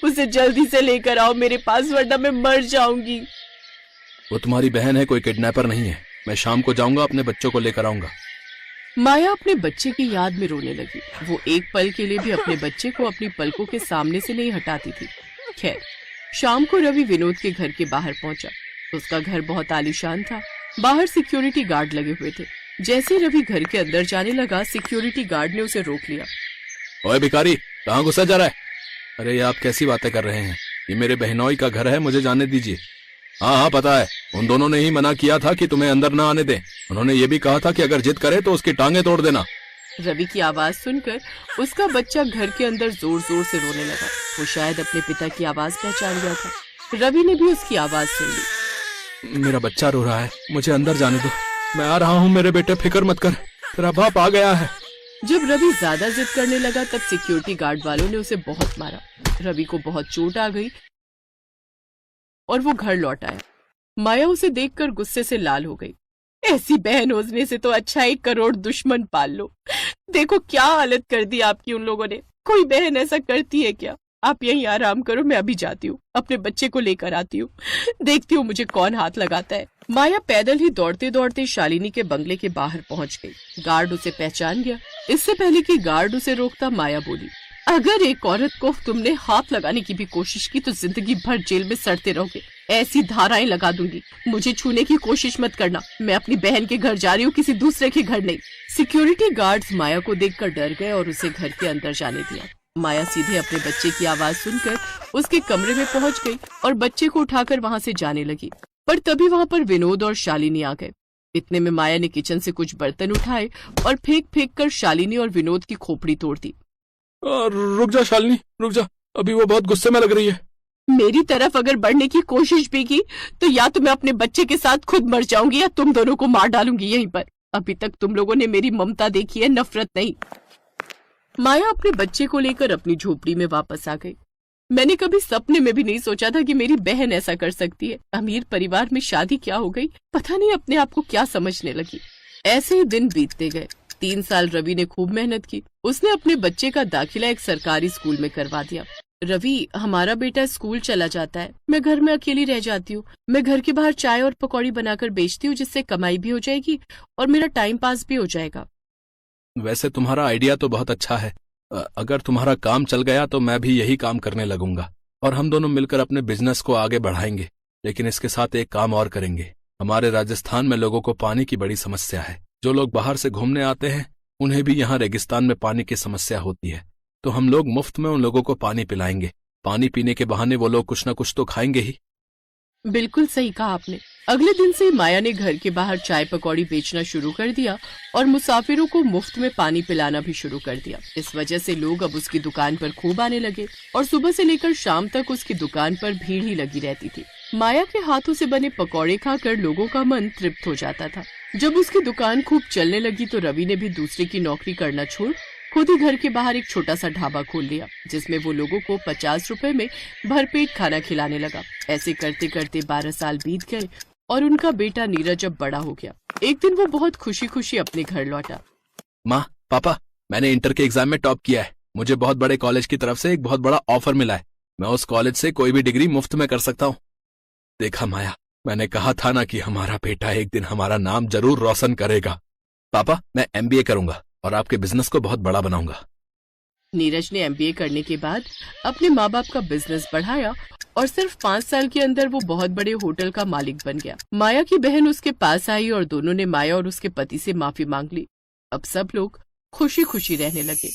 उसे जल्दी से लेकर आओ मेरे पास, वरना मैं मर जाऊंगी। वो तुम्हारी बहन है, कोई किडनैपर नहीं है। मैं शाम को जाऊंगा, अपने बच्चों को लेकर आऊंगा। माया अपने बच्चे की याद में रोने लगी। वो एक पल के लिए भी अपने बच्चे को अपनी पलकों के सामने से नहीं हटाती थी। खैर, शाम को रवि विनोद के घर के बाहर पहुंचा। उसका घर बहुत आलीशान था। बाहर सिक्योरिटी गार्ड लगे हुए थे। जैसे रवि घर के अंदर जाने लगा, सिक्योरिटी गार्ड ने उसे रोक लिया। ओए भिखारी, कहाँ घुसा जा रहा है? अरे ये आप कैसी बातें कर रहे हैं? ये मेरे बहनोई का घर है, मुझे जाने दीजिए। हाँ हाँ पता है, उन दोनों ने ही मना किया था कि तुम्हें अंदर ना आने दें। उन्होंने ये भी कहा था कि अगर जिद करे तो उसकी टांगे तोड़ देना। रवि की आवाज सुनकर उसका बच्चा घर के अंदर जोर जोर से रोने लगा। वो शायद अपने पिता की आवाज पहचान गया था। रवि ने भी उसकी आवाज सुन ली। मेरा बच्चा रो रहा है, मुझे अंदर जाने दो। मैं आ रहा हूँ मेरे बेटे, फिक्र मत कर, तेरा बाप आ गया है। जब रवि ज्यादा जिद करने लगा तब सिक्योरिटी गार्ड वालों ने उसे बहुत मारा। रवि को बहुत चोट आ गई और वो घर लौट आया। माया उसे देखकर गुस्से से लाल हो गई। ऐसी बहन होने से तो अच्छा 1 करोड़ दुश्मन पाल लो। देखो क्या हालत कर दी आपकी उन लोगों ने। कोई बहन ऐसा करती है क्या? आप यहीं आराम करो, मैं अभी जाती हूँ, अपने बच्चे को लेकर आती हूँ, देखती हूँ मुझे कौन हाथ लगाता है। माया पैदल ही दौड़ते दौड़ते शालिनी के बंगले के बाहर पहुंच गई। गार्ड उसे पहचान गया। इससे पहले कि गार्ड उसे रोकता, माया बोली, अगर एक औरत को तुमने हाथ लगाने की भी कोशिश की तो जिंदगी भर जेल में सड़ते रहोगे। ऐसी धाराएं लगा दूंगी। मुझे छूने की कोशिश मत करना। मैं अपनी बहन के घर जा रही हूँ, किसी दूसरे के घर नहीं। सिक्योरिटी गार्ड्स माया को देखकर डर गए और उसे घर के अंदर जाने दिया। माया सीधे अपने बच्चे की आवाज सुनकर उसके कमरे में पहुंच गई और बच्चे को उठाकर वहां से जाने लगी। पर तभी वहां पर विनोद और शालिनी आ गए। इतने में माया ने किचन से कुछ बर्तन उठाए और फेंक फेंक कर शालिनी और विनोद की खोपड़ी तोड़ दी। रुक जा शालिनी, रुक जा, अभी वो बहुत गुस्से में लग रही है। मेरी तरफ अगर बढ़ने की कोशिश भी की तो या तो मैं अपने बच्चे के साथ खुद मर जाऊंगी या तुम दोनों को मार डालूंगी यहीं पर। अभी तक तुम लोगों ने मेरी ममता देखी है, नफरत नहीं। माया अपने बच्चे को लेकर अपनी झोपड़ी में वापस आ गई। मैंने कभी सपने में भी नहीं सोचा था कि मेरी बहन ऐसा कर सकती है। अमीर परिवार में शादी क्या हो गई, पता नहीं अपने आप को क्या समझने लगी। ऐसे ही दिन बीतते गए। 3 साल रवि ने खूब मेहनत की। उसने अपने बच्चे का दाखिला एक सरकारी स्कूल में करवा दिया। रवि, हमारा बेटा स्कूल चला जाता है, मैं घर में अकेली रह जाती हूँ। मैं घर के बाहर चाय और पकौड़ी बनाकर बेचती हूँ, जिससे कमाई भी हो जाएगी और मेरा टाइम पास भी हो जाएगा। वैसे तुम्हारा आइडिया तो बहुत अच्छा है। अगर तुम्हारा काम चल गया तो मैं भी यही काम करने लगूंगा और हम दोनों मिलकर अपने बिजनेस को आगे बढ़ाएंगे। लेकिन इसके साथ एक काम और करेंगे। हमारे राजस्थान में लोगों को पानी की बड़ी समस्या है। जो लोग बाहर से घूमने आते हैं उन्हें भी यहाँ रेगिस्तान में पानी की समस्या होती है। तो हम लोग मुफ्त में उन लोगों को पानी पिलाएंगे। पानी पीने के बहाने वो लोग कुछ न कुछ तो खाएंगे ही। बिल्कुल सही कहा आपने। अगले दिन से माया ने घर के बाहर चाय पकौड़ी बेचना शुरू कर दिया और मुसाफिरों को मुफ्त में पानी पिलाना भी शुरू कर दिया। इस वजह से लोग अब उसकी दुकान पर खूब आने लगे और सुबह से लेकर शाम तक उसकी दुकान पर भीड़ ही लगी रहती थी। माया के हाथों से बने पकौड़े खाकर लोगों का मन तृप्त हो जाता था। जब उसकी दुकान खूब चलने लगी तो रवि ने भी दूसरे की नौकरी करना छोड़ खुद ही घर के बाहर एक छोटा सा ढाबा खोल लिया, जिसमें वो लोगों को 50 रुपए में भरपेट खाना खिलाने लगा। ऐसे करते करते 12 साल बीत गए और उनका बेटा नीरज अब बड़ा हो गया। एक दिन वो बहुत खुशी खुशी अपने घर लौटा। माँ, पापा, मैंने इंटर के एग्जाम में टॉप किया है। मुझे बहुत बड़े कॉलेज की तरफ से एक बहुत बड़ा ऑफर मिला है। मैं उस कॉलेज से कोई भी डिग्री मुफ्त में कर सकता हूँ। देखा माया, मैंने कहा था ना कि हमारा बेटा एक दिन हमारा नाम जरूर रोशन करेगा। पापा, मैं MBA करूंगा और आपके बिजनेस को बहुत बड़ा बनाऊंगा। नीरज ने MBA करने के बाद अपने माँ बाप का बिजनेस बढ़ाया और सिर्फ 5 साल के अंदर वो बहुत बड़े होटल का मालिक बन गया। माया की बहन उसके पास आई और दोनों ने माया और उसके पति से माफी मांग ली। अब सब लोग खुशी खुशी रहने लगे।